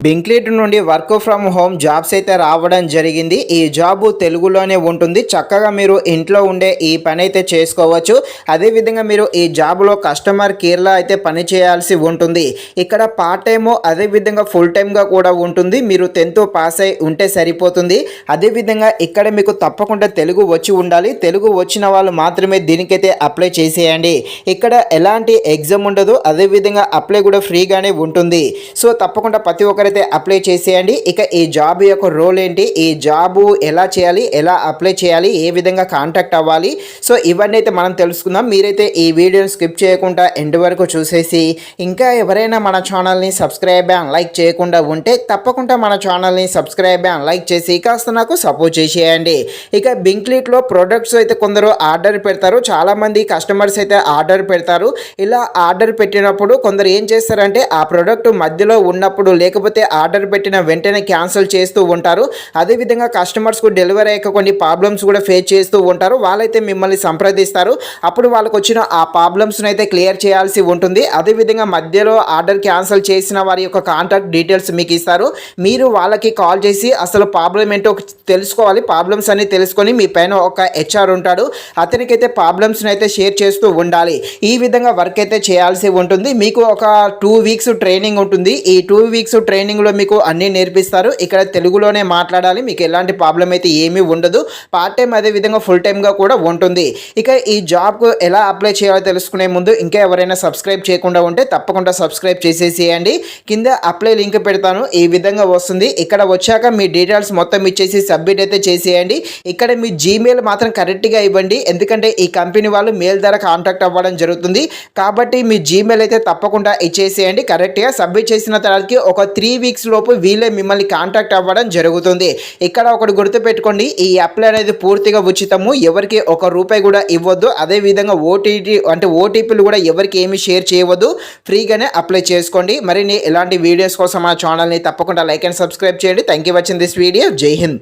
బింక్లిట్ నుండి work from home jobs అయితే రావడం జరిగింది. ఈ జాబ్ తెలుగులోనే ఉంటుంది. చక్కగా మీరు ఇంట్లో ఉండే ఈ పని అయితే చేసుకోవచ్చు. అదేవిధంగా మీరు ఈ జాబ్లో కస్టమర్ కేర్లో అయితే పని చేయాల్సి ఉంటుంది. ఇక్కడ పార్ట్ టైము అదేవిధంగా ఫుల్ టైమ్గా కూడా ఉంటుంది. మీరు 10th పాస్ అయి ఉంటే సరిపోతుంది. అదేవిధంగా ఇక్కడ మీకు తప్పకుండా తెలుగు వచ్చి ఉండాలి. తెలుగు వచ్చిన వాళ్ళు మాత్రమే దీనికైతే అప్లై చేసేయండి. ఇక్కడ ఎలాంటి ఎగ్జామ్ ఉండదు. అదేవిధంగా అప్లై కూడా ఫ్రీగానే ఉంటుంది. సో తప్పకుండా ప్రతి ఒక్కరైతే అప్లై చేసేయండి. ఇక ఈ జాబ్ యొక్క రోల్ ఏంటి, ఈ జాబు ఎలా చేయాలి, ఎలా అప్లై చేయాలి, ఏ విధంగా కాంటాక్ట్ అవ్వాలి, సో ఇవన్నీ అయితే మనం తెలుసుకుందాం. మీరైతే ఈ వీడియోని స్కిప్ చేయకుండా ఎండ్ వరకు చూసేసి ఇంకా ఎవరైనా మన ఛానల్ని సబ్స్క్రైబ్ అండ్ లైక్ చేయకుండా ఉంటే తప్పకుండా మన ఛానల్ని సబ్స్క్రైబ్ అండ్ లైక్ చేసి కాస్త నాకు సపోర్ట్ చేసేయండి. ఇక బింక్లిట్లో ప్రొడక్ట్స్ అయితే కొందరు ఆర్డర్ పెడతారు, చాలామంది కస్టమర్స్ అయితే ఆర్డర్ పెడతారు. ఇలా ఆర్డర్ పెట్టినప్పుడు కొందరు ఏం చేస్తారంటే ఆ ప్రొడక్ట్ మధ్యలో ఉన్నప్పుడు లేకపోతే ఆర్డర్ పెట్టిన వెంటనే క్యాన్సిల్ చేస్తూ ఉంటారు. అదేవిధంగా కస్టమర్స్కు డెలివరీ అయ్యాక కొన్ని ప్రాబ్లమ్స్ కూడా ఫేస్ చేస్తూ ఉంటారు. వాళ్ళైతే మిమ్మల్ని సంప్రదిస్తారు. అప్పుడు వాళ్ళకు వచ్చిన ఆ ప్రాబ్లమ్స్ని అయితే క్లియర్ చేయాల్సి ఉంటుంది. అదేవిధంగా మధ్యలో ఆర్డర్ క్యాన్సిల్ చేసిన వారి యొక్క కాంటాక్ట్ డీటెయిల్స్ మీకు ఇస్తారు. మీరు వాళ్ళకి కాల్ చేసి అసలు ప్రాబ్లం ఏంటో తెలుసుకోవాలి. ప్రాబ్లమ్స్ అన్ని తెలుసుకొని మీ పైన ఒక హెచ్ఆర్ ఉంటాడు, అతనికైతే ప్రాబ్లమ్స్ని అయితే షేర్ చేస్తూ ఉండాలి. ఈ విధంగా వర్క్ అయితే చేయాల్సి ఉంటుంది. మీకు ఒక 2 వీక్స్ ట్రైనింగ్ ఉంటుంది. ఈ 2 వీక్స్ ట్రైనింగ్లో మీకు అన్నీ నేర్పిస్తారు. ఇక్కడ తెలుగులోనే మాట్లాడాలి. మీకు ఎలాంటి ప్రాబ్లం అయితే ఏమీ ఉండదు. పార్ట్ టైం అదేవిధంగా ఫుల్ టైమ్గా కూడా ఉంటుంది. ఇక ఈ జాబ్కు ఎలా అప్లై చేయాలో తెలుసుకునే ముందు ఇంకా ఎవరైనా సబ్స్క్రైబ్ చేయకుండా ఉంటే తప్పకుండా సబ్స్క్రైబ్ చేసేసేయండి. కింద అప్లై లింక్ పెడతాను, ఈ విధంగా వస్తుంది. ఇక్కడ వచ్చాక మీ డీటెయిల్స్ మొత్తం ఇచ్చేసి సబ్మిట్ అయితే చేసేయండి. ఇక్కడ మీ జీమెయిల్ మాత్రం కరెక్ట్గా ఇవ్వండి, ఎందుకంటే ఈ కంపెనీ వాళ్ళు మెయిల్ ద్వారా కాంటాక్ట్ అవ్వడం జరుగుతుంది. కాబట్టి మీ జీమెయిల్ అయితే తప్పకుండా ఇచ్చేసేయండి. కరెక్ట్గా సబ్మిట్ చేసిన తర్వాతకి ఒక 3 వీక్స్ లోపు వీళ్ళే మిమ్మల్ని కాంటాక్ట్ అవ్వడం జరుగుతుంది. ఇక్కడ ఒకటి గుర్తుపెట్టుకోండి, ఈ అప్లై అనేది పూర్తిగా ఉచితము, ఎవరికి ₹1 కూడా ఇవ్వద్దు. అదేవిధంగా ఓటీపీలు కూడా ఎవరికి ఏమి షేర్ చేయవద్దు. ఫ్రీగానే అప్లై చేసుకోండి. మరిన్ని ఇలాంటి వీడియోస్ కోసం మా ఛానల్ని తప్పకుండా లైక్ అండ్ సబ్స్క్రైబ్ చేయండి. Thank you watching this video. జై హింద్.